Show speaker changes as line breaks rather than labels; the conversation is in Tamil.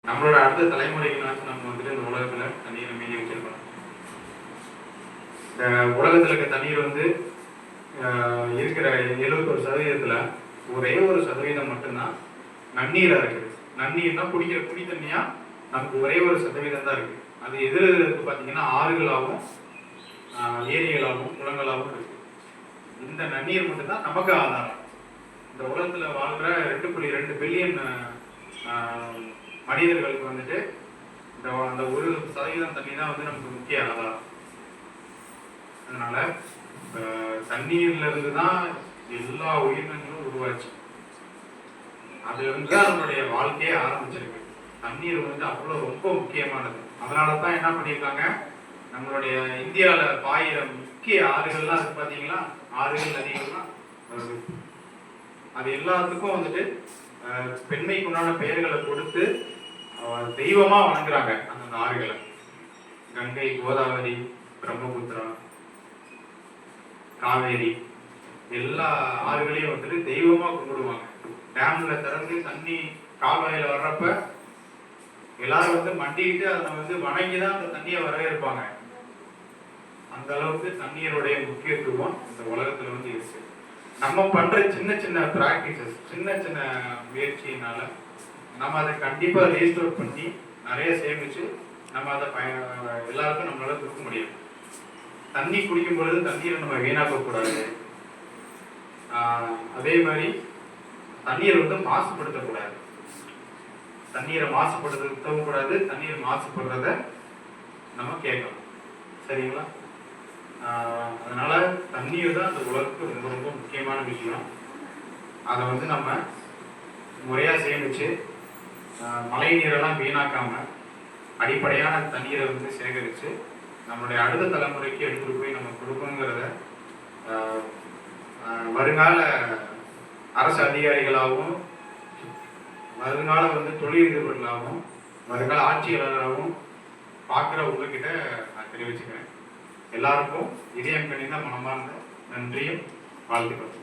நம்மளோட அடுத்த தலைமுறைகளாச்சும் நம்ம வந்துட்டு இந்த உலகத்துல தண்ணீரை மீறி வச்சிருக்கணும். இந்த உலகத்துல இருக்க தண்ணீர் வந்து இருக்கிற 71% ஒரே 1% மட்டும்தான் நன்னீரா இருக்குது. நன்னீர்னா குடிக்கிற குடி தண்ணியா நமக்கு ஒரே 1% தான் இருக்கு. அது எதிர இருக்கு பார்த்தீங்கன்னா ஆறுகளாகவும் ஏரிகளாகவும் குளங்களாகவும் இருக்கு. இந்த நன்னீர் மட்டும்தான் நமக்கு ஆதாரம். இந்த உலகத்துல வாழ்ற 2.2 பில்லியன் மனிதர்களுக்கு வந்துட்டு அந்த 1% தண்ணி தான் வந்து நமக்கு முக்கிய ஆதாரம். அதனால தண்ணீர்ல இருந்து தான் எல்லா உயிரினங்களும் உருவாச்சு. அதுல இருந்து தான் நம்மளுடைய வாழ்க்கையே ஆரம்பிச்சிருக்கு. தண்ணீர் வந்து அவ்வளவு ரொம்ப முக்கியமானது. அதனாலதான் என்ன பண்ணியிருக்காங்க, நம்மளுடைய இந்தியாவில் பாயிர முக்கிய ஆறுகள்லாம் இருக்கு பார்த்தீங்களா, ஆறுகள் நதிகள்லாம் அது எல்லாத்துக்கும் வந்துட்டு பெண்மைக்கு உண்டான பெயர்களை கொடுத்து தெய்வமா வணங்குறாங்க. அந்த ஆறுகளை கங்கை, கோதாவரி, பிரம்மபுத்திரா, காவேரி எல்லா ஆறுகளையும் வந்துட்டு தெய்வமா கும்பிடுவாங்க. டேம்ல திறந்து தண்ணி கால்வாயில வர்றப்ப எல்லாரும் வந்து மண்டிக்கிட்டு அதை வந்து வணங்கிதான் அந்த தண்ணியை வரவேற்பாங்க. அந்த அளவுக்கு தண்ணீருடைய முக்கியத்துவம் இந்த உலகத்துல வந்து இருக்கு. நம்ம பண்ற சின்ன சின்ன பிராக்டிசஸ், சின்ன சின்ன முயற்சியினால நம்ம அதை கண்டிப்பா ரீஸ்டோர் பண்ணி நிறைய சேமிச்சு நம்ம அதை எல்லாருக்கும் நம்மளால கொடுக்க முடியும். தண்ணி குடிக்கும் பொழுது தண்ணீரை நம்ம வீணாக்க கூடாது. அதே மாதிரி தண்ணீரை வந்து மாசுபடுத்தக்கூடாது. தண்ணீரை மாசுபடுத்தவும் கூடாது, தண்ணீர் மாசுபடுறத நம்ம கேட்கணும். சரிங்களா? அதனால தண்ணீர் தான் அந்த உலகத்துக்கு ரொம்ப ரொம்ப முக்கியமான விஷயம். அதை வந்து நம்ம முறையா சேமிச்சு மழை நீரெல்லாம் வீணாக்காம அடிப்படையான தண்ணீரை வந்து சேகரித்து நம்மளுடைய அடுத்த தலைமுறைக்கு எடுத்துட்டு போய் நம்ம கொடுக்கணுங்கிறத வருங்கால அரசு அதிகாரிகளாகவும் வருங்கால வந்து தொழிலதிபர்களாகவும் வருங்கால ஆட்சியாளராகவும் பார்க்குற உங்ககிட்ட நான் தெரிவிச்சுக்கிறேன். எல்லாருக்கும் இதயம் கணிந்த மனமார்ந்த நன்றியும் வாழ்த்துக்கள்.